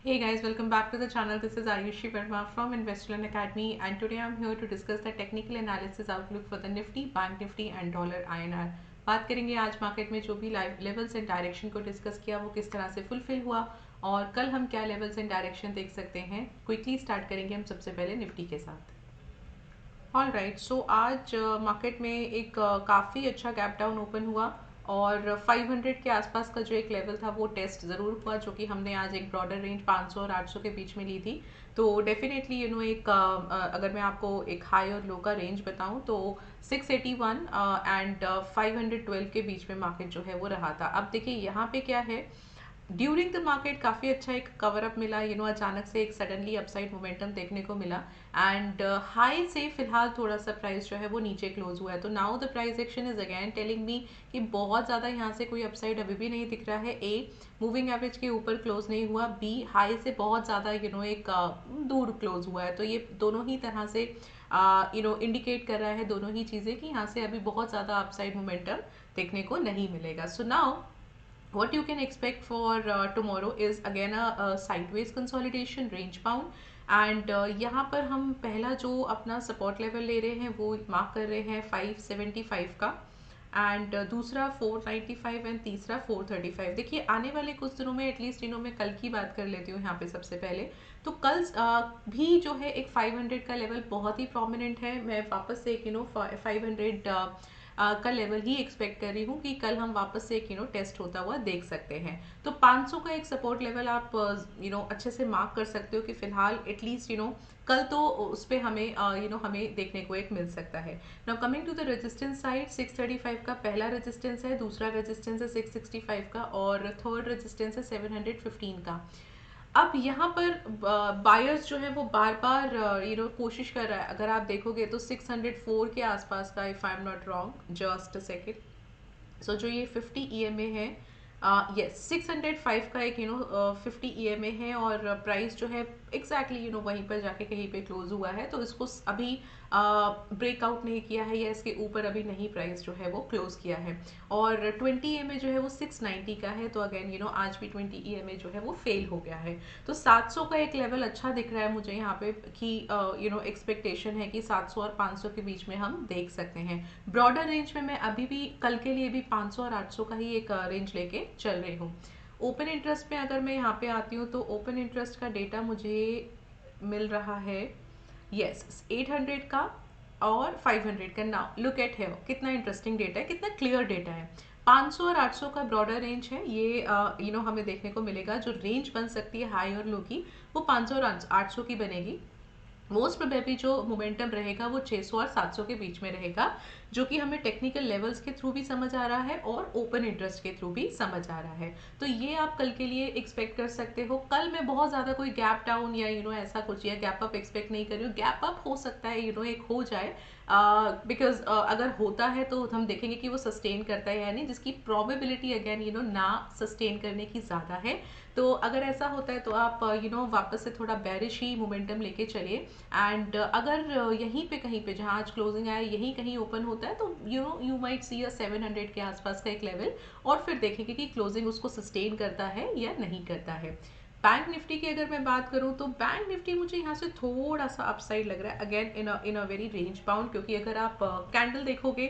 Hey guys, welcome back to the channel. This is Ayushi Verma from Investment Academy, and today I'm here to discuss the technical analysis outlook for the Nifty, Bank Nifty and Dollar INR. बात करेंगे आज market में जो भी levels and direction को discuss किया वो किस तरह से फुलफिल हुआ और कल हम क्या लेवल्स एंड डायरेक्शन देख सकते हैं. क्विकली स्टार्ट करेंगे हम सबसे पहले निफ्टी के साथ. ऑल राइट, सो आज मार्केट में एक काफ़ी अच्छा गैप डाउन ओपन हुआ और 500 के आसपास का जो एक लेवल था वो टेस्ट ज़रूर हुआ, जो कि हमने आज एक ब्रॉडर रेंज 500 और 800 के बीच में ली थी. तो डेफिनेटली एक अगर मैं आपको एक हाई और लो का रेंज बताऊं तो 681 एंड 512 के बीच में मार्केट जो है वो रहा था. अब देखिए यहाँ पे क्या है, ड्यूरिंग द मार्केट काफ़ी अच्छा एक कवर अप मिला. अचानक से एक सडनली अपसाइड मोमेंटम देखने को मिला एंड हाई से फिलहाल थोड़ा सा प्राइस जो है वो नीचे क्लोज हुआ है. तो now the price action is again telling me कि बहुत ज़्यादा यहाँ से कोई अपसाइड अभी भी नहीं दिख रहा है. ए, मूविंग एवरेज के ऊपर क्लोज नहीं हुआ. बी, हाई से बहुत ज़्यादा एक दूर क्लोज हुआ है. तो ये दोनों ही तरह से इंडिकेट कर रहा है दोनों ही चीज़ें कि यहाँ से अभी बहुत ज़्यादा अपसाइड मोमेंटम देखने को नहीं मिलेगा. So now what you can expect for tomorrow is again a sideways consolidation range bound and यहाँ पर हम पहला जो अपना सपोर्ट लेवल ले रहे हैं वो मार्क कर रहे हैं 575 का एंड दूसरा 495 एंड तीसरा 435. देखिए आने वाले कुछ दिनों में एटलीस्ट मैं कल की बात कर लेती हूँ यहाँ पे सबसे पहले. तो कल भी जो है एक 500 का लेवल बहुत ही प्रोमिनेंट है. मैं वापस से एक 500 का लेवल ही एक्सपेक्ट कर रही हूँ कि कल हम वापस से एक टेस्ट होता हुआ देख सकते हैं. तो 500 का एक सपोर्ट लेवल आप अच्छे से मार्क कर सकते हो कि फिलहाल एटलीस्ट कल तो उस पर हमें हमें देखने को एक मिल सकता है. Now coming to the resistance side, 635 का पहला रेजिस्टेंस है, दूसरा रेजिस्टेंस है 665 का और थर्ड रेजिस्टेंस है 715 का. अब यहाँ पर बायर्स जो है वो बार बार कोशिश कर रहा है. अगर आप देखोगे तो 604 के आसपास का, if I am not wrong, just a second. So जो ये 50 ईएमए है, यस 605 का एक 50 ईएमए है और प्राइस जो है एग्जैक्टली वहीं पर जाके कहीं पे क्लोज हुआ है. तो इसको अभी ब्रेकआउट नहीं किया है या इसके ऊपर अभी नहीं प्राइस जो है वो क्लोज किया है. और 20 ईएमए जो है वो 690 का है. तो अगेन आज भी 20 ईएमए जो है वो फेल हो गया है. तो 700 का एक लेवल अच्छा दिख रहा है मुझे यहाँ पे कि एक्सपेक्टेशन है कि 700 और 500 के बीच में हम देख सकते हैं. ब्रॉडर रेंज में मैं अभी भी कल के लिए भी 500 और 800 का ही एक रेंज लेके चल रही हूँ. ओपन इंटरेस्ट में अगर मैं यहाँ पे आती हूँ तो ओपन इंटरेस्ट का डेटा मुझे मिल रहा है यस 800 का और 500 का. नाउ लुक एट है कितना इंटरेस्टिंग डेटा है, कितना क्लियर डेटा है. 500 और 800 का ब्रॉडर रेंज है ये. हमें देखने को मिलेगा जो रेंज बन सकती है हाई और लो की वो 500 और 800 की बनेगी. मोस्ट प्रोबेबली जो मोमेंटम रहेगा वो 600 और 700 के बीच में रहेगा, जो कि हमें टेक्निकल लेवल्स के थ्रू भी समझ आ रहा है और ओपन इंटरेस्ट के थ्रू भी समझ आ रहा है. तो ये आप कल के लिए एक्सपेक्ट कर सकते हो. कल मैं बहुत ज़्यादा कोई गैप डाउन या ऐसा कुछ या गैप अप एक्सपेक्ट नहीं कर रही हूँ. गैप अप हो सकता है एक हो जाए बिकॉज अगर होता है तो हम देखेंगे कि वो सस्टेन करता है या नहीं, जिसकी प्रोबेबिलिटी अगेन ना सस्टेन करने की ज़्यादा है. तो अगर ऐसा होता है तो आप वापस से थोड़ा बैरिश ही मोमेंटम लेके चलिए. एंड अगर यहीं पे कहीं पे जहाँ आज क्लोजिंग आया यहीं कहीं ओपन होता है तो यू माइट सी अ 700 के आसपास का एक लेवल और फिर देखेंगे कि क्लोजिंग उसको सस्टेन करता है या नहीं करता है. बैंक निफ्टी की अगर मैं बात करूं तो बैंक निफ्टी मुझे यहाँ से थोड़ा सा अपसाइड लग रहा है again in a very range bound, क्योंकि अगर आप कैंडल देखोगे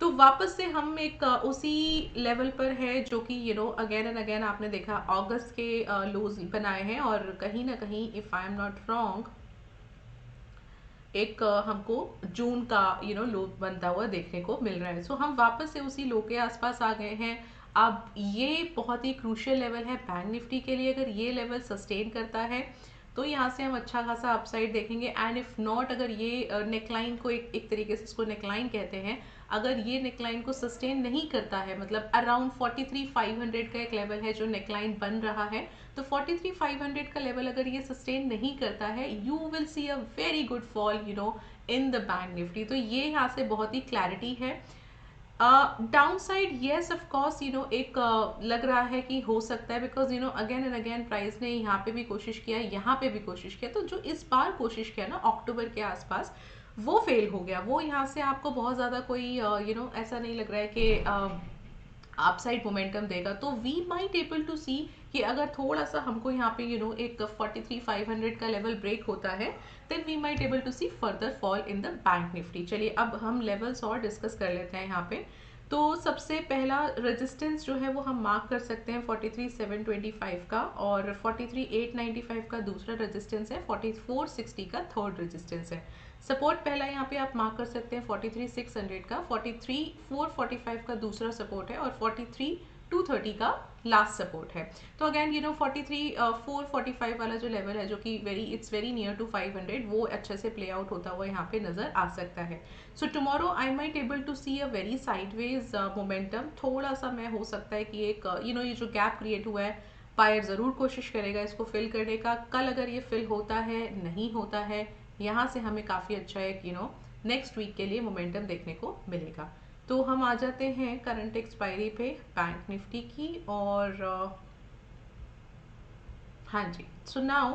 तो वापस से हम एक उसी लेवल पर है जो कि अगेन एंड अगेन आपने देखा अगस्त के लोज बनाए हैं और कहीं ना कहीं if I am not wrong एक हमको जून का लो बनता हुआ देखने को मिल रहा है. सो हम वापस से उसी लो के आसपास आ गए हैं. अब ये बहुत ही क्रूशियल लेवल है बैंक निफ्टी के लिए. अगर ये लेवल सस्टेन करता है तो यहाँ से हम अच्छा खासा अपसाइड देखेंगे. एंड इफ नॉट, अगर ये नेकलाइन को एक तरीके से इसको नेकलाइन कहते हैं, अगर ये नेकलाइन को सस्टेन नहीं करता है, मतलब अराउंड 43,500 का एक लेवल है जो नेकलाइन बन रहा है, तो 43,500 का लेवल अगर ये सस्टेन नहीं करता है you will see a very good fall in the bank Nifty. तो ये यहाँ से बहुत ही क्लैरिटी है. Down side yes of course एक लग रहा है कि हो सकता है because again and again price ने यहाँ पे भी कोशिश किया, यहाँ पे भी कोशिश किया. तो जो इस बार कोशिश किया ना अक्टूबर के आसपास वो फेल हो गया. वो यहाँ से आपको बहुत ज़्यादा कोई ऐसा नहीं लग रहा है कि अपसाइड मोमेंटम देगा, तो वी माइट एबल टू सी कि अगर थोड़ा सा हमको यहाँ पे एक 43,500 का लेवल ब्रेक होता है, then we might able to see further fall in the bank Nifty. चलिए अब हम लेवल्स और डिस्कस कर लेते हैं यहाँ पे। तो सबसे पहला रेजिस्टेंस जो है वो हम मार्क कर सकते हैं 43,725 का, और 43,895 का दूसरा रेजिस्टेंस है, 4460 का थर्ड रेजिस्टेंस है। सपोर्ट पहला यहाँ पे आप मार्क कर सकते हैं 43,600 का, 43,445 का दूसरा सपोर्ट है, और 43,230 का लास्ट सपोर्ट है। तो अगेन 43,445 वाला जो लेवल है, जो कि इट्स वेरी नियर टू 500, वो अच्छे से प्ले आउट होता हुआ यहाँ पे नजर आ सकता है। So tomorrow I might able to see a very sideways momentum. थोड़ा सा मैं हो सकता है कि एक ये जो गैप क्रिएट हुआ है, बायर ज़रूर कोशिश करेगा इसको फिल करने का। कल अगर ये फिल होता है, नहीं होता है, यहाँ से हमें काफ़ी अच्छा एक नेक्स्ट वीक के लिए मोमेंटम देखने को मिलेगा। तो हम आ जाते हैं करंट एक्सपायरी पे बैंक निफ्टी की, और हाँ जी, so now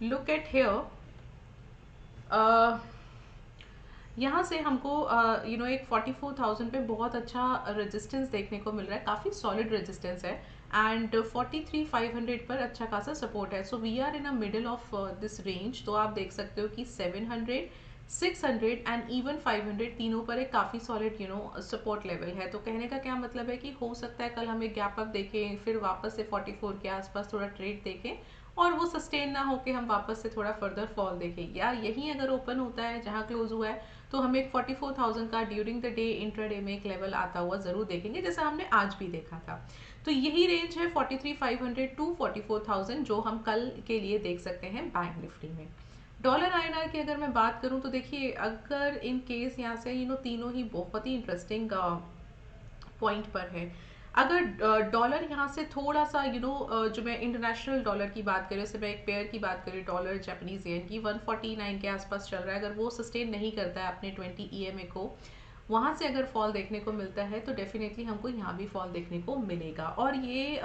look at here. यहाँ से हमको एक 44,000 पे बहुत अच्छा रेजिस्टेंस देखने को मिल रहा है, काफ़ी सॉलिड रेजिस्टेंस है, एंड 43,500 पर अच्छा खासा सपोर्ट है। So we are in a middle of this range. तो आप देख सकते हो कि 700, 600 एंड इवन 500 तीनों पर एक काफ़ी सॉलिड सपोर्ट लेवल है। तो कहने का क्या मतलब है कि हो सकता है कल हम एक गैप अप देखें, फिर वापस से 44 के आसपास थोड़ा ट्रेड देखें, और वो सस्टेन ना होके हम वापस से थोड़ा फर्दर फॉल देखें। यार यही अगर ओपन होता है जहाँ क्लोज हुआ है, तो हम एक 44,000 का ड्यूरिंग द डे इंट्राडे में एक लेवल आता हुआ जरूर देखेंगे, जैसा हमने आज भी देखा था। तो यही रेंज है 43,500 टू 44,000 जो हम कल के लिए देख सकते हैं बैंक निफ्टी में। डॉलर आईएनआर की अगर मैं बात करूं, तो देखिए अगर इन केस यहाँ से तीनों ही बहुत ही इंटरेस्टिंग पॉइंट पर है। अगर डॉलर यहाँ से थोड़ा सा जो मैं इंटरनेशनल डॉलर की बात करूँ, जैसे मैं एक पेयर की बात करूँ, डॉलर जापानीज येन की 149 के आसपास चल रहा है, अगर वो सस्टेन नहीं करता है अपने 20 ईएमए को, वहाँ से अगर फॉल देखने को मिलता है, तो डेफिनेटली हमको यहाँ भी फॉल देखने को मिलेगा। और ये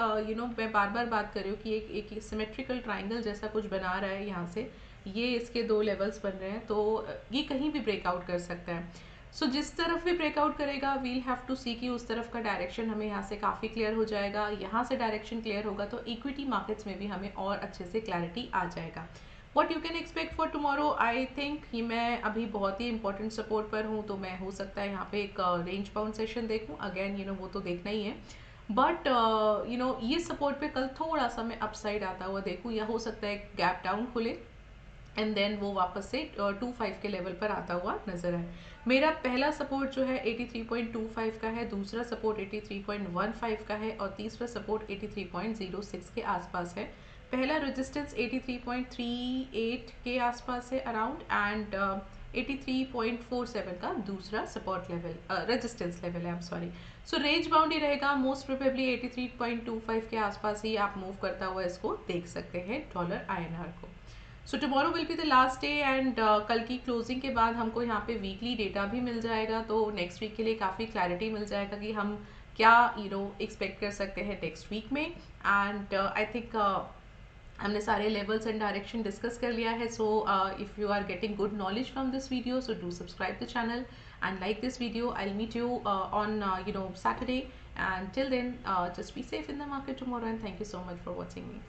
मैं बार बार बात कर रही हूँ कि एक सिमेट्रिकल ट्राइंगल जैसा कुछ बना रहा है यहाँ से, ये इसके दो लेवल्स बन रहे हैं, तो ये कहीं भी ब्रेकआउट कर सकता है। सो जिस तरफ भी ब्रेकआउट करेगा, वील हैव टू सी कि उस तरफ का डायरेक्शन हमें यहाँ से काफ़ी क्लियर हो जाएगा। यहाँ से डायरेक्शन क्लियर होगा तो इक्विटी मार्केट्स में भी हमें और अच्छे से क्लैरिटी आ जाएगा। What you can expect for tomorrow, I think कि मैं अभी बहुत ही इंपॉर्टेंट सपोर्ट पर हूँ, तो मैं हो सकता है यहाँ पे एक रेंज बाउंड सेशन देखूँ। अगेन वो तो देखना ही है, बट ये सपोर्ट पे कल थोड़ा सा मैं अपसाइड आता हुआ देखूँ, या हो सकता है गैप डाउन खुले एंड देन वो वापस से 25 के लेवल पर आता हुआ नजर आए। मेरा पहला सपोर्ट जो है 83.25 का है, दूसरा सपोर्ट 83.15 का है, और तीसरा सपोर्ट 83.06 के आसपास है। पहला रेजिस्टेंस 83.38 के आसपास है अराउंड, एंड 83.47 का दूसरा सपोर्ट लेवल रेजिस्टेंस लेवल है, I am sorry. So range bound ही रहेगा, मोस्ट प्रोबेबली 83.25 के आसपास ही आप मूव करता हुआ इसको देख सकते हैं डॉलर आईएनआर को। So tomorrow will be the last day, and कल की क्लोजिंग के बाद हमको यहाँ पे वीकली डेटा भी मिल जाएगा, तो नेक्स्ट वीक के लिए काफ़ी क्लैरिटी मिल जाएगा कि हम क्या एक्सपेक्ट कर सकते हैं नेक्स्ट वीक में। एंड आई थिंक हमने सारे लेवल्स एंड डायरेक्शन डिस्कस कर लिया है। So if you are getting good knowledge from this video, so do subscribe the channel and like this video. I'll meet you on Saturday, and till then just be safe in the market tomorrow, and thank you so much for watching me.